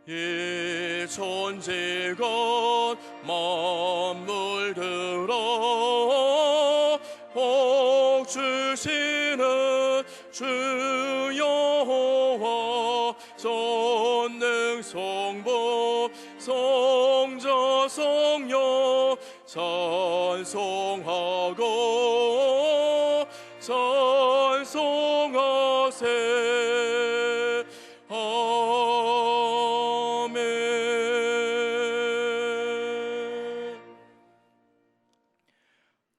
이 천지가 만물들어 복 주시는 주 여호와 전능 성부 성자 성령 찬송하고 찬송하세. 아멘.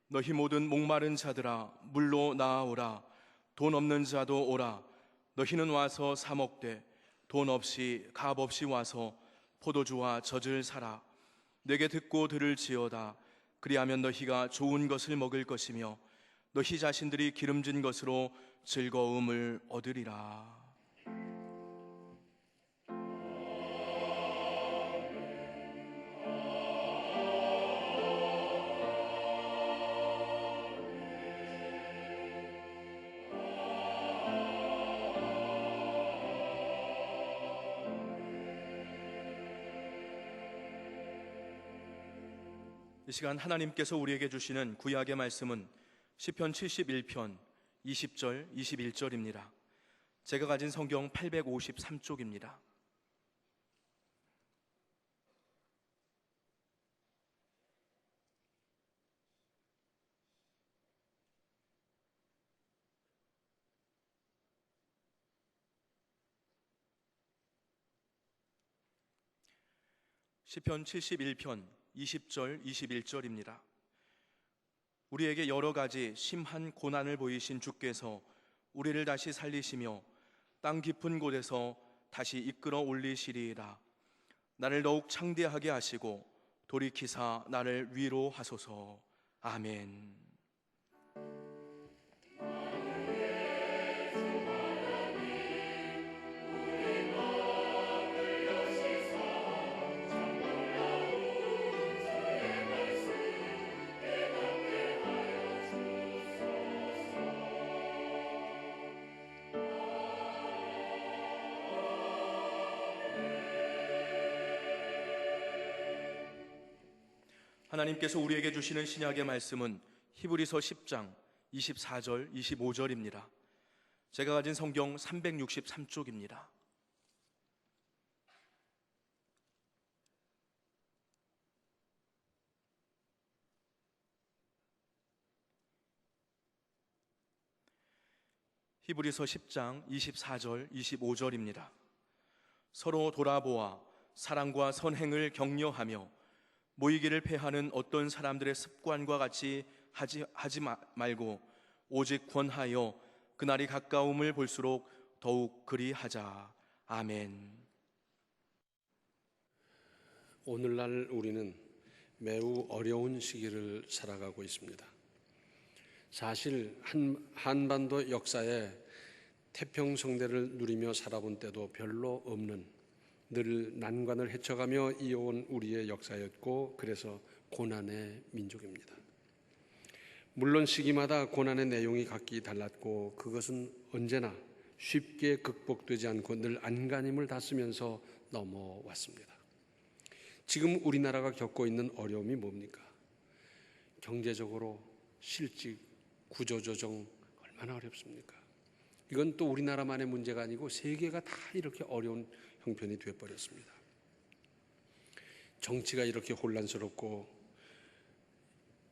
너희 모든 목마른 자들아 물로 나아오라. 돈 없는 자도 오라. 너희는 와서 사 먹되 돈 없이 값 없이 와서 포도주와 젖을 사라. 내게 듣고 들을지어다. 그리하면 너희가 좋은 것을 먹을 것이며 너희 자신들이 기름진 것으로 즐거움을 얻으리라. 이 시간 하나님께서 우리에게 주시는 구약의 말씀은 시편 71편 20절 21절입니다. 제가 가진 성경 853쪽입니다. 시편 71편 20절 21절입니다. 우리에게 여러 가지 심한 고난을 보이신 주께서 우리를 다시 살리시며 땅 깊은 곳에서 다시 이끌어 올리시리이다. 나를 더욱 창대하게 하시고 돌이키사 나를 위로하소서. 아멘. 하나님께서 우리에게 주시는 신약의 말씀은 히브리서 10장 24절 25절입니다. 제가 가진 성경 363쪽입니다. 히브리서 10장 24절 25절입니다. 서로 돌아보아 사랑과 선행을 격려하며 모이기를 패하는 어떤 사람들의 습관과 같이 하지 말고 오직 권하여 그날이 가까움을 볼수록 더욱 그리하자. 아멘. 오늘날 우리는 매우 어려운 시기를 살아가고 있습니다. 사실 한반도 역사에 태평성대를 누리며 살아본 때도 별로 없는 늘 난관을 헤쳐가며 이어온 우리의 역사였고, 그래서 고난의 민족입니다. 물론 시기마다 고난의 내용이 각기 달랐고 그것은 언제나 쉽게 극복되지 않고 늘 안간힘을 다쓰면서 넘어왔습니다. 지금 우리나라가 겪고 있는 어려움이 뭡니까? 경제적으로 실직, 구조조정 얼마나 어렵습니까? 이건 또 우리나라만의 문제가 아니고 세계가 다 이렇게 어려운 형편이 되어버렸습니다. 정치가 이렇게 혼란스럽고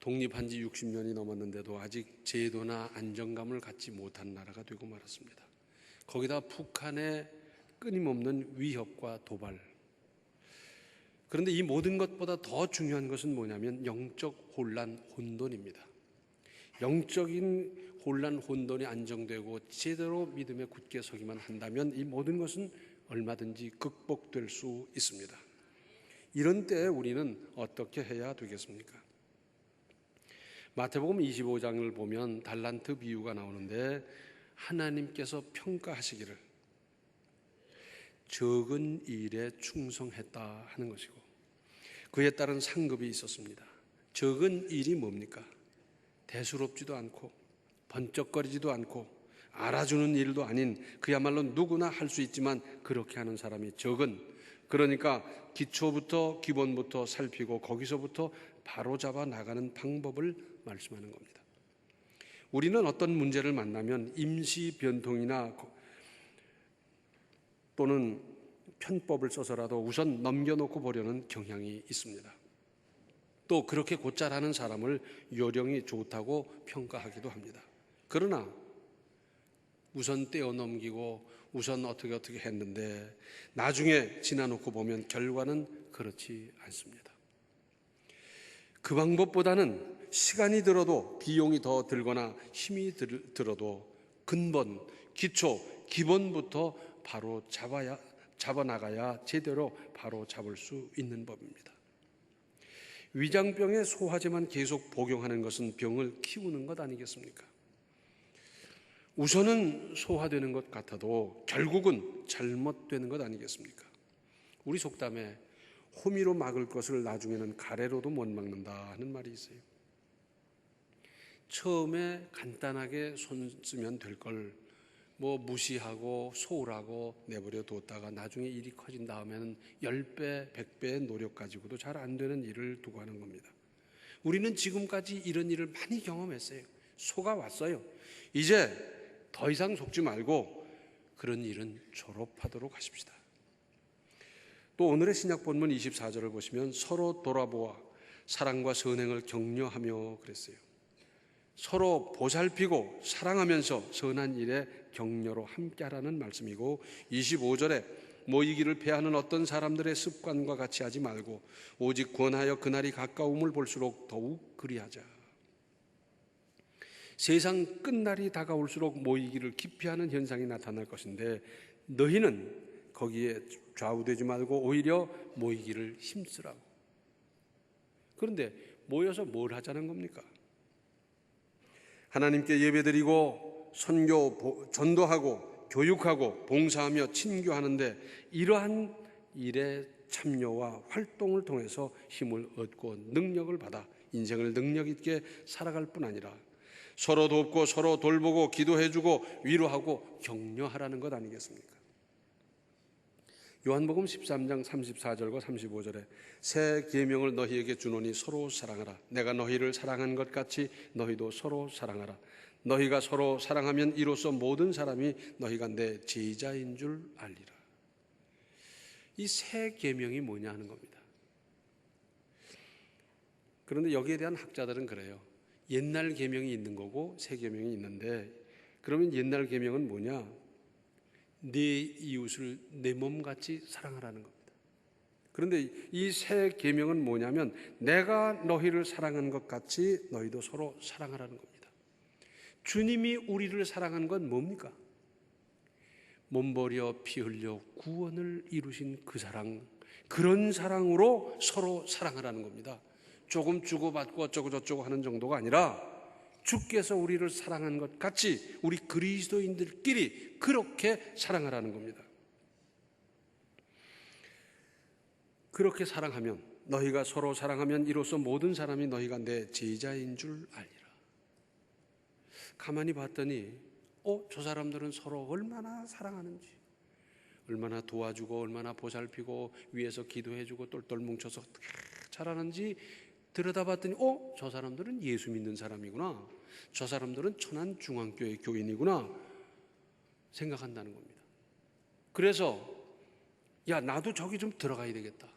독립한 지 60년이 넘었는데도 아직 제도나 안정감을 갖지 못한 나라가 되고 말았습니다. 거기다 북한의 끊임없는 위협과 도발. 그런데 이 모든 것보다 더 중요한 것은 뭐냐면 영적 혼란, 혼돈입니다. 영적인 혼란, 혼돈이 안정되고 제대로 믿음에 굳게 서기만 한다면 이 모든 것은 얼마든지 극복될 수 있습니다. 이런 때에 우리는 어떻게 해야 되겠습니까? 마태복음 25장을 보면 달란트 비유가 나오는데 하나님께서 평가하시기를 적은 일에 충성했다 하는 것이고 그에 따른 상급이 있었습니다. 적은 일이 뭡니까? 대수롭지도 않고 번쩍거리지도 않고 알아주는 일도 아닌 그야말로 누구나 할 수 있지만 그렇게 하는 사람이 적은, 그러니까 기초부터 기본부터 살피고 거기서부터 바로잡아 나가는 방법을 말씀하는 겁니다. 우리는 어떤 문제를 만나면 임시 변통이나 또는 편법을 써서라도 우선 넘겨놓고 보려는 경향이 있습니다. 또 그렇게 곧잘 하는 사람을 요령이 좋다고 평가하기도 합니다. 그러나 우선 떼어넘기고 우선 어떻게 했는데 나중에 지나놓고 보면 결과는 그렇지 않습니다. 그 방법보다는 시간이 들어도 비용이 더 들거나 힘이 들어도 근본, 기초, 기본부터 바로 잡아나가야 제대로 바로 잡을 수 있는 법입니다. 위장병의 소화제만 계속 복용하는 것은 병을 키우는 것 아니겠습니까? 우선은 소화되는 것 같아도 결국은 잘못되는 것 아니겠습니까? 우리 속담에 호미로 막을 것을 나중에는 가래로도 못 막는다 하는 말이 있어요. 처음에 간단하게 손 쓰면 될 걸 무시하고 소홀하고 내버려 뒀다가 나중에 일이 커진 다음에는 10배, 100배의 노력 가지고도 잘 안 되는 일을 두고 하는 겁니다. 우리는 지금까지 이런 일을 많이 경험했어요. 속아왔어요. 이제 더 이상 속지 말고 그런 일은 졸업하도록 하십시다. 또 오늘의 신약 본문 24절을 보시면 서로 돌아보아 사랑과 선행을 격려하며 그랬어요. 서로 보살피고 사랑하면서 선한 일에 격려로 함께하라는 말씀이고, 25절에 모이기를 패하는 어떤 사람들의 습관과 같이 하지 말고 오직 권하여 그날이 가까움을 볼수록 더욱 그리하자. 세상 끝날이 다가올수록 모이기를 기피하는 현상이 나타날 것인데 너희는 거기에 좌우되지 말고 오히려 모이기를 힘쓰라고. 그런데 모여서 뭘 하자는 겁니까? 하나님께 예배드리고 선교, 전도하고 교육하고 봉사하며 친교하는데 이러한 일에 참여와 활동을 통해서 힘을 얻고 능력을 받아 인생을 능력 있게 살아갈 뿐 아니라 서로 돕고 서로 돌보고 기도해주고 위로하고 격려하라는 것 아니겠습니까? 요한복음 13장 34절과 35절에 새 계명을 너희에게 주노니 서로 사랑하라. 내가 너희를 사랑한 것 같이 너희도 서로 사랑하라. 너희가 서로 사랑하면 이로써 모든 사람이 너희가 내 제자인 줄 알리라. 이 새 계명이 뭐냐 하는 겁니다. 그런데 여기에 대한 학자들은 그래요. 옛날 계명이 있는 거고 새 계명이 있는데, 그러면 옛날 계명은 뭐냐? 내 이웃을 내 몸같이 사랑하라는 겁니다. 그런데 이 새 계명은 뭐냐면 내가 너희를 사랑한 것 같이 너희도 서로 사랑하라는 겁니다. 주님이 우리를 사랑한 건 뭡니까? 몸버려 피 흘려 구원을 이루신 그 사랑, 그런 사랑으로 서로 사랑하라는 겁니다. 조금 주고받고 어쩌고 저쩌고 하는 정도가 아니라 주께서 우리를 사랑한 것 같이 우리 그리스도인들끼리 그렇게 사랑하라는 겁니다. 그렇게 사랑하면, 너희가 서로 사랑하면 이로써 모든 사람이 너희가 내 제자인 줄 알리라. 가만히 봤더니 저 사람들은 서로 얼마나 사랑하는지, 얼마나 도와주고 얼마나 보살피고 위에서 기도해주고 똘똘 뭉쳐서 잘하는지 들여다봤더니 저 사람들은 예수 믿는 사람이구나, 저 사람들은 천안중앙교회 교인이구나 생각한다는 겁니다. 그래서 나도 저기 좀 들어가야 되겠다.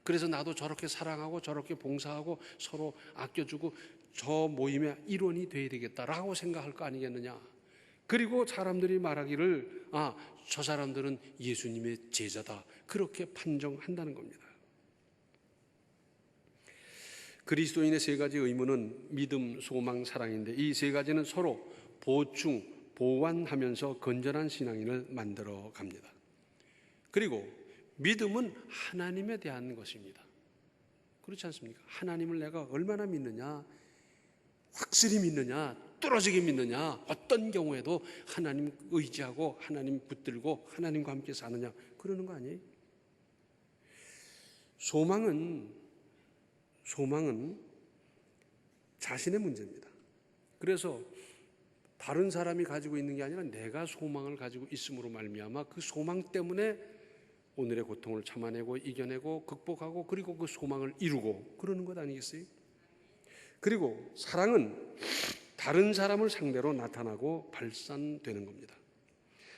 그래서 나도 저렇게 사랑하고 저렇게 봉사하고 서로 아껴주고 저 모임의 일원이 돼야 되겠다라고 생각할 거 아니겠느냐. 그리고 사람들이 말하기를 저 사람들은 예수님의 제자다, 그렇게 판정한다는 겁니다. 그리스도인의 세 가지 의무는 믿음, 소망, 사랑인데 이 세 가지는 서로 보충, 보완하면서 건전한 신앙인을 만들어 갑니다. 그리고 믿음은 하나님에 대한 것입니다. 그렇지 않습니까? 하나님을 내가 얼마나 믿느냐, 확실히 믿느냐, 뚫어지게 믿느냐, 어떤 경우에도 하나님 의지하고 하나님 붙들고 하나님과 함께 사느냐, 그러는 거 아니에요? 소망은 자신의 문제입니다. 그래서 다른 사람이 가지고 있는 게 아니라 내가 소망을 가지고 있음으로 말미암아 그 소망 때문에 오늘의 고통을 참아내고 이겨내고 극복하고 그리고 그 소망을 이루고 그러는 것 아니겠어요? 그리고 사랑은 다른 사람을 상대로 나타나고 발산되는 겁니다.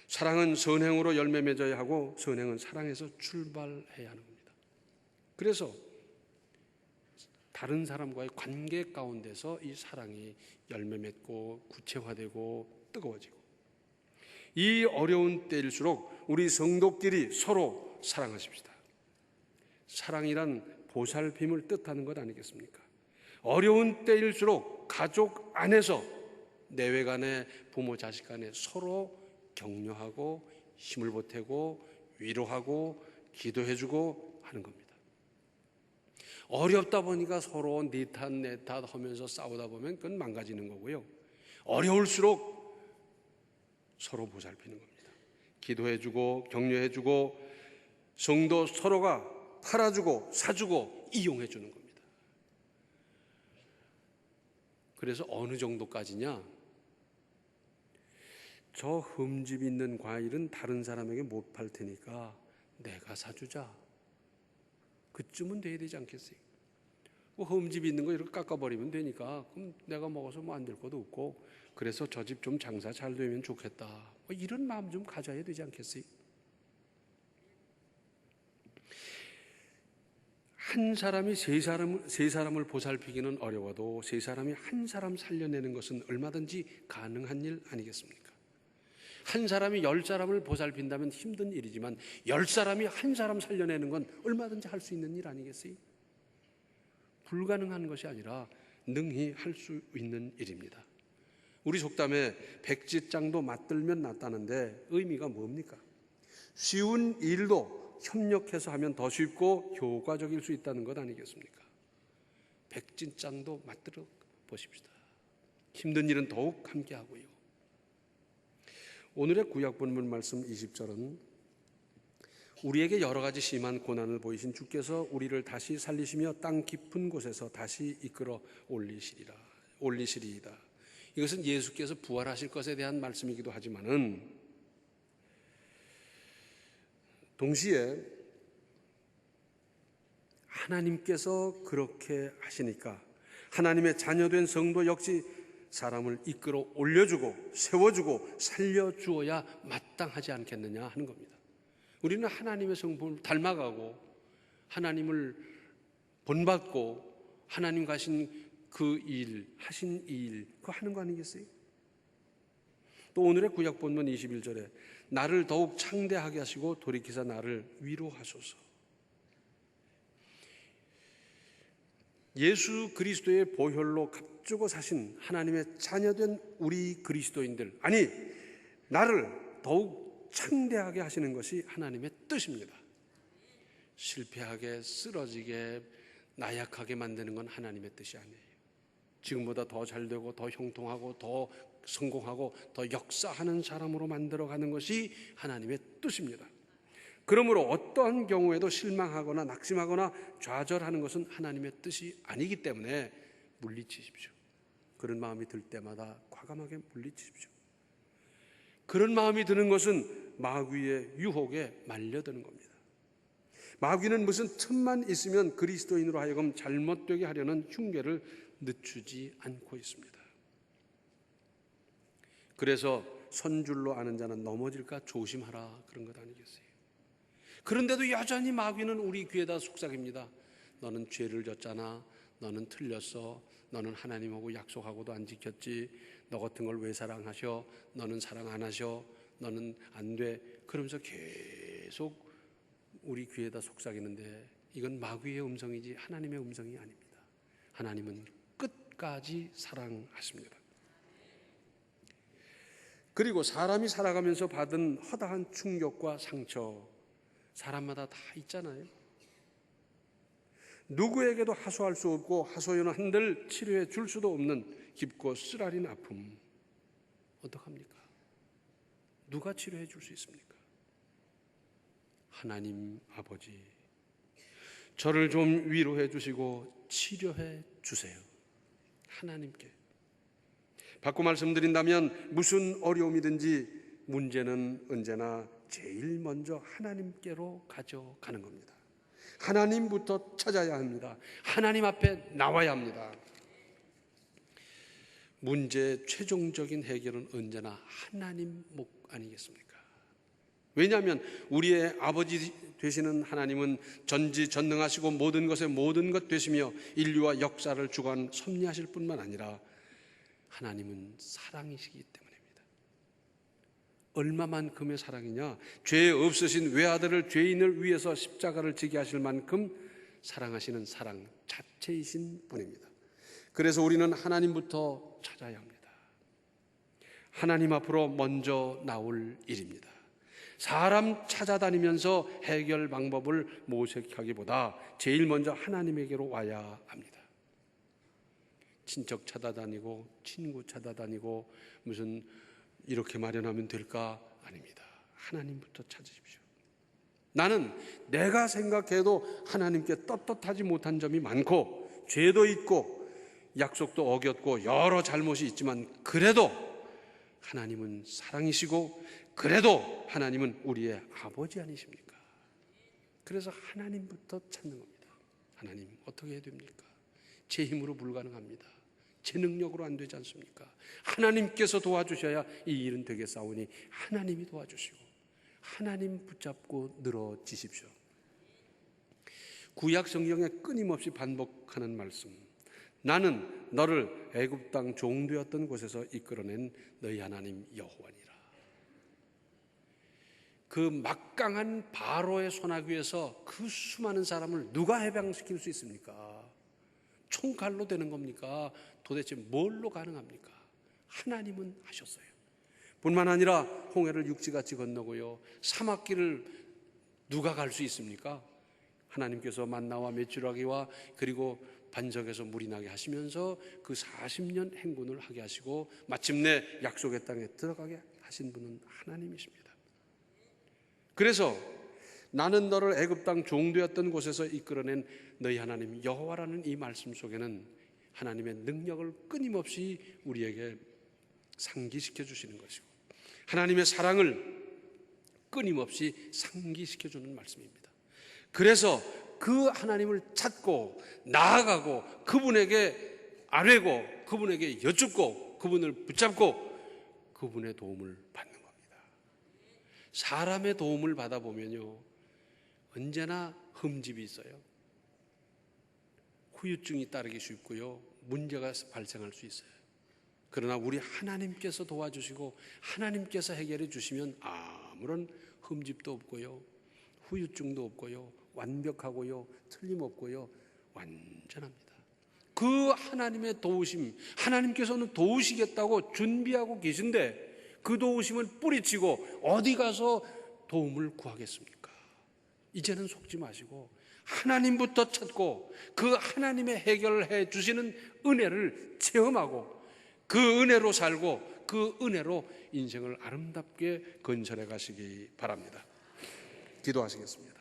사랑은 선행으로 열매 맺어야 하고 선행은 사랑에서 출발해야 하는 겁니다. 그래서 다른 사람과의 관계 가운데서 이 사랑이 열매 맺고 구체화되고 뜨거워지고, 이 어려운 때일수록 우리 성도끼리 서로 사랑하십시다. 사랑이란 보살핌을 뜻하는 것 아니겠습니까? 어려운 때일수록 가족 안에서 내외 간에 부모 자식 간에 서로 격려하고 힘을 보태고 위로하고 기도해주고 하는 겁니다. 어렵다 보니까 서로 네 탓 내 탓 하면서 싸우다 보면 그건 망가지는 거고요. 어려울수록 서로 보살피는 겁니다. 기도해주고 격려해주고 성도 서로가 팔아주고 사주고 이용해주는 겁니다. 그래서 어느 정도까지냐? 저 흠집 있는 과일은 다른 사람에게 못 팔 테니까 내가 사주자. 그쯤은 돼야 되지 않겠어요? 뭐 흠집 있는 거 이렇게 깎아버리면 되니까 그럼 내가 먹어서 뭐 안 될 것도 없고, 그래서 저 집 좀 장사 잘 되면 좋겠다. 뭐 이런 마음 좀 가져야 되지 않겠어요? 한 사람이 세 사람을 보살피기는 어려워도 세 사람이 한 사람 살려내는 것은 얼마든지 가능한 일 아니겠습니까? 한 사람이 10사람을 보살핀다면 힘든 일이지만 10사람이 한 사람 살려내는 건 얼마든지 할 수 있는 일 아니겠어요? 불가능한 것이 아니라 능히 할 수 있는 일입니다. 우리 속담에 백지장도 맞들면 낫다는데 의미가 뭡니까? 쉬운 일도 협력해서 하면 더 쉽고 효과적일 수 있다는 것 아니겠습니까? 백지장도 맞들어 보십시다. 힘든 일은 더욱 함께 하고요. 오늘의 구약 본문 말씀 20절은 우리에게 여러 가지 심한 고난을 보이신 주께서 우리를 다시 살리시며 땅 깊은 곳에서 다시 이끌어 올리시리이다. 이것은 예수께서 부활하실 것에 대한 말씀이기도 하지만은 동시에 하나님께서 그렇게 하시니까 하나님의 자녀된 성도 역시 사람을 이끌어 올려주고 세워주고 살려주어야 마땅하지 않겠느냐 하는 겁니다. 우리는 하나님의 성품을 닮아가고 하나님을 본받고 하나님 가신 그 일, 하신 일, 그거 하는 거 아니겠어요? 또 오늘의 구약 본문 21절에 나를 더욱 창대하게 하시고 돌이키사 나를 위로하소서. 예수 그리스도의 보혈로 값주고 사신 하나님의 자녀된 우리 그리스도인들, 아니 나를 더욱 창대하게 하시는 것이 하나님의 뜻입니다. 실패하게 쓰러지게 나약하게 만드는 건 하나님의 뜻이 아니에요. 지금보다 더 잘되고 더 형통하고 더 성공하고 더 역사하는 사람으로 만들어가는 것이 하나님의 뜻입니다. 그러므로 어떠한 경우에도 실망하거나 낙심하거나 좌절하는 것은 하나님의 뜻이 아니기 때문에 물리치십시오. 그런 마음이 들 때마다 과감하게 물리치십시오. 그런 마음이 드는 것은 마귀의 유혹에 말려드는 겁니다. 마귀는 무슨 틈만 있으면 그리스도인으로 하여금 잘못되게 하려는 흉계를 늦추지 않고 있습니다. 그래서 선줄로 아는 자는 넘어질까 조심하라 그런 것 아니겠어요? 그런데도 여전히 마귀는 우리 귀에다 속삭입니다. 너는 죄를 졌잖아. 너는 틀렸어. 너는 하나님하고 약속하고도 안 지켰지. 너 같은 걸 왜 사랑하셔? 너는 사랑 안 하셔. 너는 안 돼. 그러면서 계속 우리 귀에다 속삭이는데 이건 마귀의 음성이지 하나님의 음성이 아닙니다. 하나님은 끝까지 사랑하십니다. 그리고 사람이 살아가면서 받은 허다한 충격과 상처, 사람마다 다 있잖아요. 누구에게도 하소할 수 없고 하소연을 한들 치료해 줄 수도 없는 깊고 쓰라린 아픔, 어떡합니까? 누가 치료해 줄 수 있습니까? 하나님 아버지, 저를 좀 위로해 주시고 치료해 주세요. 하나님께 바꿔 말씀드린다면 무슨 어려움이든지 문제는 언제나 제일 먼저 하나님께로 가져가는 겁니다. 하나님부터 찾아야 합니다. 하나님 앞에 나와야 합니다. 문제의 최종적인 해결은 언제나 하나님 목 아니겠습니까? 왜냐하면 우리의 아버지 되시는 하나님은 전지전능하시고 모든 것에 모든 것 되시며 인류와 역사를 주관 섭리하실 뿐만 아니라 하나님은 사랑이시기 때문입니다. 얼마만큼의 사랑이냐? 죄 없으신 외아들을 죄인을 위해서 십자가를 지게 하실 만큼 사랑하시는 사랑 자체이신 분입니다. 그래서 우리는 하나님부터 찾아야 합니다. 하나님 앞으로 먼저 나올 일입니다. 사람 찾아다니면서 해결 방법을 모색하기보다 제일 먼저 하나님에게로 와야 합니다. 친척 찾아다니고 친구 찾아다니고 무슨 이렇게 마련하면 될까? 아닙니다. 하나님부터 찾으십시오. 나는 내가 생각해도 하나님께 떳떳하지 못한 점이 많고 죄도 있고 약속도 어겼고 여러 잘못이 있지만 그래도 하나님은 사랑이시고 그래도 하나님은 우리의 아버지 아니십니까? 그래서 하나님부터 찾는 겁니다. 하나님 어떻게 해야 됩니까? 제 힘으로 불가능합니다. 제 능력으로 안 되지 않습니까? 하나님께서 도와주셔야 이 일은 되겠사오니 하나님이 도와주시고 하나님 붙잡고 늘어지십시오. 구약 성경에 끊임없이 반복하는 말씀, 나는 너를 애굽 땅 종되었던 곳에서 이끌어낸 너희 하나님 여호와니라. 그 막강한 바로의 손아귀에서 그 수많은 사람을 누가 해방시킬 수 있습니까? 총칼로 되는 겁니까? 도대체 뭘로 가능합니까? 하나님은 하셨어요. 뿐만 아니라 홍해를 육지같이 건너고요, 사막길을 누가 갈 수 있습니까? 하나님께서 만나와 메추라기와 그리고 반석에서 물이 나게 하시면서 그 40년 행군을 하게 하시고 마침내 약속의 땅에 들어가게 하신 분은 하나님이십니다. 그래서 나는 너를 애굽 땅 종되었던 곳에서 이끌어낸 너희 하나님 여호와라는 이 말씀 속에는 하나님의 능력을 끊임없이 우리에게 상기시켜 주시는 것이고 하나님의 사랑을 끊임없이 상기시켜 주는 말씀입니다. 그래서 그 하나님을 찾고 나아가고 그분에게 아뢰고 그분에게 여쭙고 그분을 붙잡고 그분의 도움을 받는 겁니다. 사람의 도움을 받아보면요, 언제나 흠집이 있어요. 후유증이 따르기 쉽고요, 문제가 발생할 수 있어요. 그러나 우리 하나님께서 도와주시고 하나님께서 해결해 주시면 아무런 흠집도 없고요, 후유증도 없고요, 완벽하고요, 틀림없고요, 완전합니다. 그 하나님의 도우심, 하나님께서는 도우시겠다고 준비하고 계신데 그 도우심을 뿌리치고 어디 가서 도움을 구하겠습니까? 이제는 속지 마시고 하나님부터 찾고 그 하나님의 해결해 주시는 은혜를 체험하고 그 은혜로 살고 그 은혜로 인생을 아름답게 건설해 가시기 바랍니다. 기도하시겠습니다.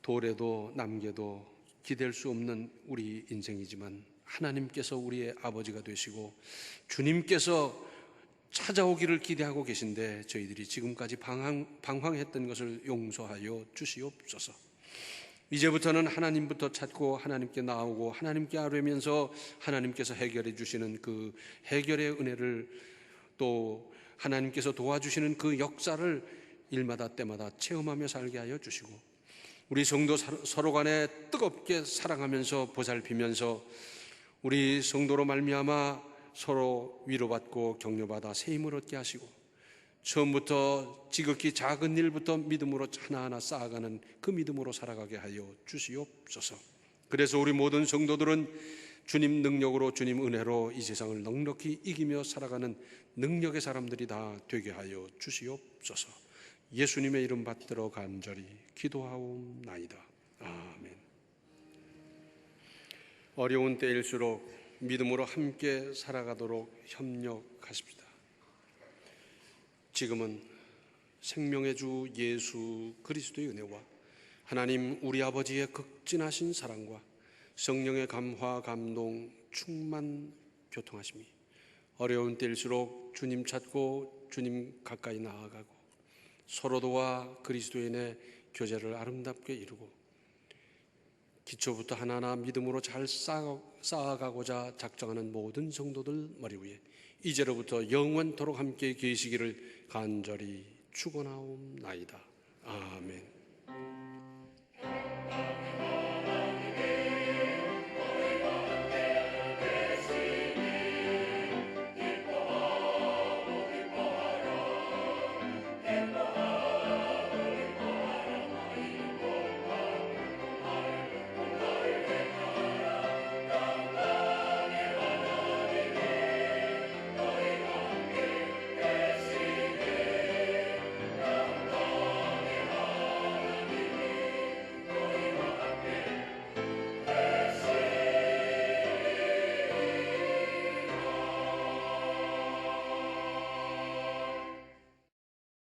돌에도 남게도 기댈 수 없는 우리 인생이지만 하나님께서 우리의 아버지가 되시고 주님께서 찾아오기를 기대하고 계신데 저희들이 지금까지 방황했던 것을 용서하여 주시옵소서. 이제부터는 하나님부터 찾고 하나님께 나오고 하나님께 아뢰면서 하나님께서 해결해 주시는 그 해결의 은혜를 또 하나님께서 도와주시는 그 역사를 일마다 때마다 체험하며 살게 하여 주시고 우리 성도 서로 간에 뜨겁게 사랑하면서 보살피면서 우리 성도로 말미암아 서로 위로받고 격려받아 새 힘을 얻게 하시고 처음부터 지극히 작은 일부터 믿음으로 하나하나 쌓아가는 그 믿음으로 살아가게 하여 주시옵소서. 그래서 우리 모든 성도들은 주님 능력으로 주님 은혜로 이 세상을 넉넉히 이기며 살아가는 능력의 사람들이 다 되게 하여 주시옵소서. 예수님의 이름 받들어 간절히 기도하옵나이다. 아멘. 어려운 때일수록 믿음으로 함께 살아가도록 협력하십시다. 지금은 생명의 주 예수 그리스도의 은혜와 하나님 우리 아버지의 극진하신 사랑과 성령의 감화, 감동, 충만, 교통하심이 어려운 때일수록 주님 찾고 주님 가까이 나아가고 서로 도와 그리스도인의 교제를 아름답게 이루고 기초부터 하나하나 믿음으로 잘 쌓아가고자 작정하는 모든 성도들 머리 위에 이제로부터 영원토록 함께 계시기를 간절히 축원하옵나이다. 아멘.